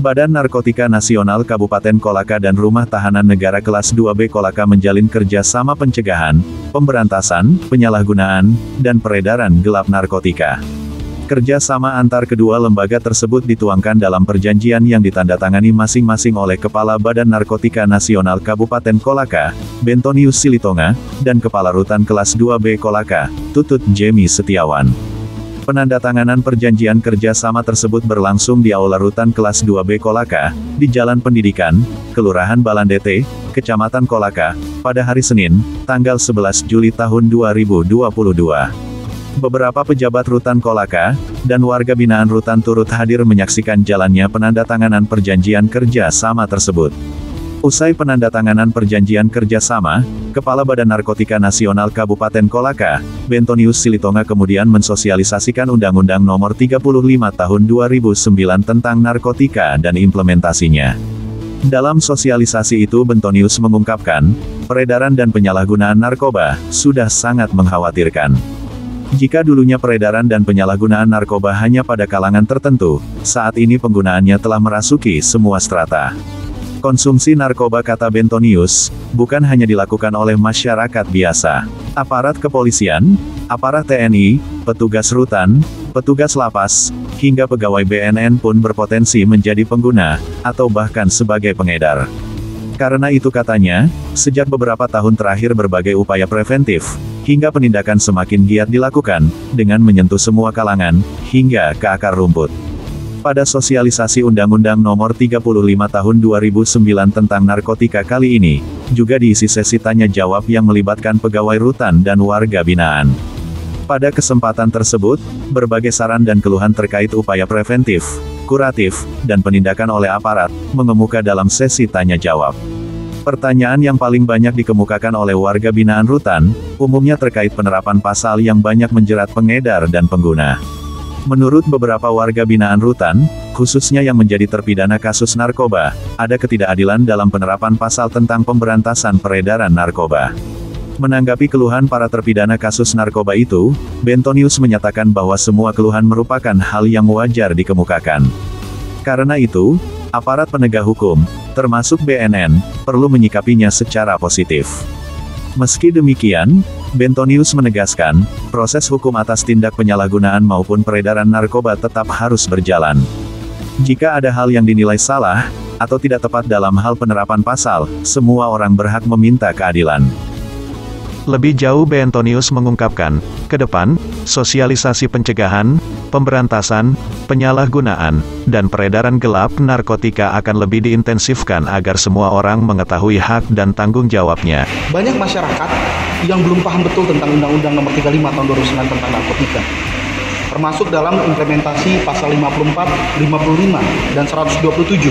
Badan Narkotika Nasional Kabupaten Kolaka dan Rumah Tahanan Negara Kelas 2B Kolaka menjalin kerjasama pencegahan, pemberantasan, penyalahgunaan, dan peredaran gelap narkotika. Kerjasama antar kedua lembaga tersebut dituangkan dalam perjanjian yang ditandatangani masing-masing oleh Kepala Badan Narkotika Nasional Kabupaten Kolaka, Bentonius Silitonga, dan Kepala Rutan Kelas 2B Kolaka, Tutut Jemi Setiawan. Penandatanganan perjanjian kerjasama tersebut berlangsung di Aula Rutan Kelas 2B Kolaka, di Jalan Pendidikan, Kelurahan Balandete, Kecamatan Kolaka, pada hari Senin, tanggal 11 Juli tahun 2022. Beberapa pejabat Rutan Kolaka, dan warga binaan Rutan turut hadir menyaksikan jalannya penandatanganan perjanjian kerja sama tersebut. Usai penandatanganan perjanjian kerjasama, Kepala Badan Narkotika Nasional Kabupaten Kolaka, Bentonius Silitonga kemudian mensosialisasikan Undang-Undang Nomor 35 Tahun 2009 tentang narkotika dan implementasinya. Dalam sosialisasi itu Bentonius mengungkapkan, peredaran dan penyalahgunaan narkoba sudah sangat mengkhawatirkan. Jika dulunya peredaran dan penyalahgunaan narkoba hanya pada kalangan tertentu, saat ini penggunaannya telah merasuki semua strata. Konsumsi narkoba, kata Bentonius, bukan hanya dilakukan oleh masyarakat biasa. Aparat kepolisian, aparat TNI, petugas rutan, petugas lapas, hingga pegawai BNN pun berpotensi menjadi pengguna, atau bahkan sebagai pengedar. Karena itu katanya, sejak beberapa tahun terakhir berbagai upaya preventif, hingga penindakan semakin giat dilakukan, dengan menyentuh semua kalangan, hingga ke akar rumput. Pada sosialisasi Undang-Undang Nomor 35 Tahun 2009 tentang narkotika kali ini, juga diisi sesi tanya jawab yang melibatkan pegawai rutan dan warga binaan. Pada kesempatan tersebut, berbagai saran dan keluhan terkait upaya preventif, kuratif, dan penindakan oleh aparat, mengemuka dalam sesi tanya jawab. Pertanyaan yang paling banyak dikemukakan oleh warga binaan rutan, umumnya terkait penerapan pasal yang banyak menjerat pengedar dan pengguna. Menurut beberapa warga binaan rutan, khususnya yang menjadi terpidana kasus narkoba, ada ketidakadilan dalam penerapan pasal tentang pemberantasan peredaran narkoba. Menanggapi keluhan para terpidana kasus narkoba itu, Bentonius menyatakan bahwa semua keluhan merupakan hal yang wajar dikemukakan. Karena itu, aparat penegak hukum, termasuk BNN, perlu menyikapinya secara positif. Meski demikian, Bentonius menegaskan, proses hukum atas tindak penyalahgunaan maupun peredaran narkoba tetap harus berjalan. Jika ada hal yang dinilai salah, atau tidak tepat dalam hal penerapan pasal, semua orang berhak meminta keadilan. Lebih jauh Bentonius mengungkapkan, ke depan, sosialisasi pencegahan, pemberantasan, penyalahgunaan, dan peredaran gelap narkotika akan lebih diintensifkan agar semua orang mengetahui hak dan tanggung jawabnya. Banyak masyarakat yang belum paham betul tentang Undang-Undang Nomor 35 Tahun 2009 tentang narkotika, termasuk dalam implementasi pasal 54, 55, dan 127.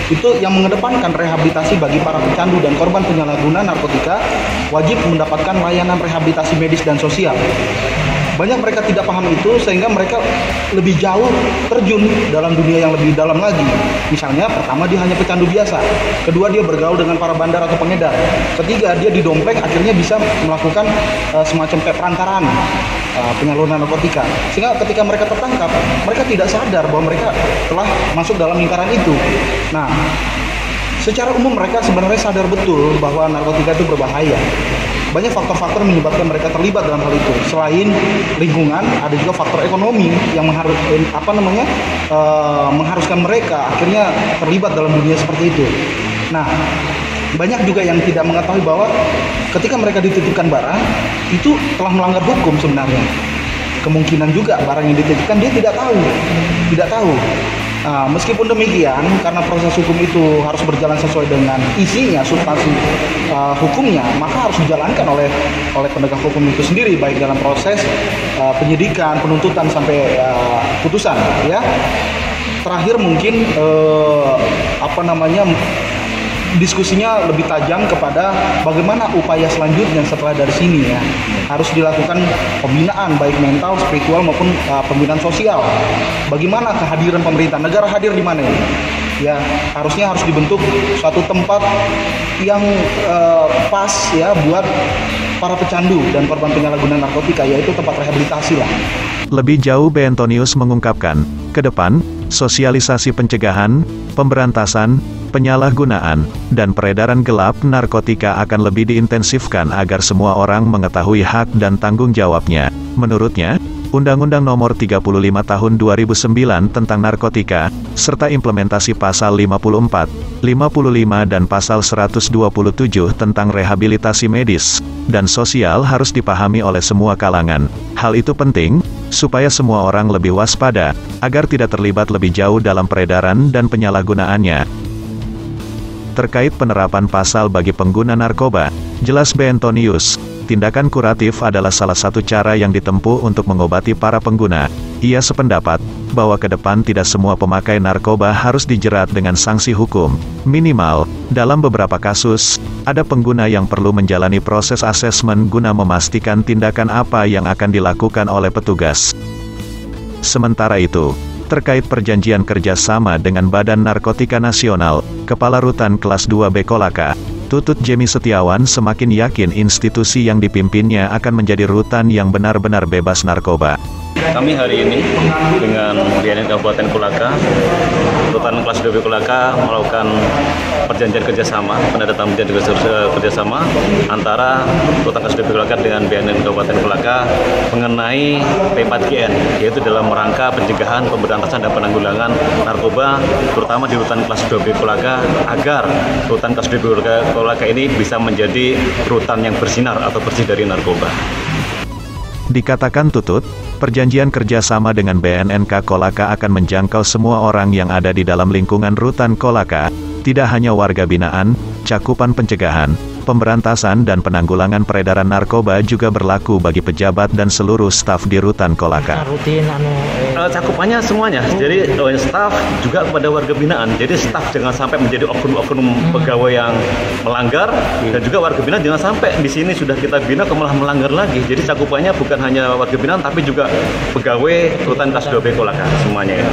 Itu yang mengedepankan rehabilitasi bagi para pecandu dan korban penyalahgunaan narkotika, wajib mendapatkan layanan rehabilitasi medis dan sosial. Banyak mereka tidak paham itu sehingga mereka lebih jauh terjun dalam dunia yang lebih dalam lagi. Misalnya, pertama dia hanya pecandu biasa, kedua dia bergaul dengan para bandar atau pengedar, ketiga dia didompleng akhirnya bisa melakukan semacam kayak perantaraan penyaluran narkotika. Sehingga ketika mereka tertangkap, mereka tidak sadar bahwa mereka telah masuk dalam lingkaran itu. Nah, secara umum mereka sebenarnya sadar betul bahwa narkotika itu berbahaya. Banyak faktor-faktor menyebabkan mereka terlibat dalam hal itu. Selain lingkungan, ada juga faktor ekonomi yang mengharuskan mereka akhirnya terlibat dalam dunia seperti itu. Nah, banyak juga yang tidak mengetahui bahwa ketika mereka dititipkan barang, itu telah melanggar hukum sebenarnya. Kemungkinan juga barang yang dititipkan dia tidak tahu. Meskipun demikian, karena proses hukum itu harus berjalan sesuai dengan isinya, substansi hukumnya, maka harus dijalankan oleh penegak hukum itu sendiri, baik dalam proses penyidikan, penuntutan sampai putusan. Ya, terakhir mungkin diskusinya lebih tajam kepada bagaimana upaya selanjutnya setelah dari sini ya. Harus dilakukan pembinaan baik mental, spiritual maupun pembinaan sosial. Bagaimana kehadiran pemerintah, negara hadir di mana ini? Ya, harusnya harus dibentuk suatu tempat yang pas ya buat para pecandu dan korban penyalahgunaan narkotika, yaitu tempat rehabilitasi lah. Lebih jauh Bentonius mengungkapkan, ke depan, sosialisasi pencegahan, pemberantasan, penyalahgunaan, dan peredaran gelap narkotika akan lebih diintensifkan agar semua orang mengetahui hak dan tanggung jawabnya. Menurutnya, Undang-Undang Nomor 35 Tahun 2009 tentang narkotika, serta implementasi Pasal 54, 55 dan Pasal 127 tentang rehabilitasi medis dan sosial harus dipahami oleh semua kalangan. Hal itu penting, supaya semua orang lebih waspada, agar tidak terlibat lebih jauh dalam peredaran dan penyalahgunaannya. Terkait penerapan pasal bagi pengguna narkoba, jelas Bentonius, tindakan kuratif adalah salah satu cara yang ditempuh untuk mengobati para pengguna. Ia sependapat bahwa ke depan tidak semua pemakai narkoba harus dijerat dengan sanksi hukum. Minimal, dalam beberapa kasus, ada pengguna yang perlu menjalani proses asesmen guna memastikan tindakan apa yang akan dilakukan oleh petugas. Sementara itu, terkait perjanjian kerjasama dengan Badan Narkotika Nasional, Kepala Rutan Kelas 2B Kolaka, Tutut Jemi Setiawan semakin yakin institusi yang dipimpinnya akan menjadi rutan yang benar-benar bebas narkoba. Kami hari ini dengan BNN Kabupaten Kolaka, Rutan Kelas 2B Kolaka melakukan perjanjian kerjasama, penandatanganan perjanjian kerjasama antara Rutan Kelas 2B Kolaka dengan BNN Kabupaten Kolaka mengenai P4GN, yaitu dalam rangka pencegahan, pemberantasan dan penanggulangan narkoba, terutama di Rutan Kelas 2B Kolaka, agar Rutan Kelas 2B Kolaka ini bisa menjadi rutan yang bersinar atau bersih dari narkoba. Dikatakan Tutut, perjanjian kerjasama dengan BNNK Kolaka akan menjangkau semua orang yang ada di dalam lingkungan Rutan Kolaka, tidak hanya warga binaan. Cakupan pencegahan, pemberantasan dan penanggulangan peredaran narkoba juga berlaku bagi pejabat dan seluruh staf di Rutan Kolaka. Cakupannya semuanya, jadi staf juga kepada warga binaan. Jadi staf jangan sampai menjadi oknum-oknum pegawai yang melanggar, dan juga warga binaan jangan sampai di sini sudah kita bina malah melanggar lagi. Jadi cakupannya bukan hanya warga binaan tapi juga pegawai Rutan Kelas 2B Kolaka semuanya ya.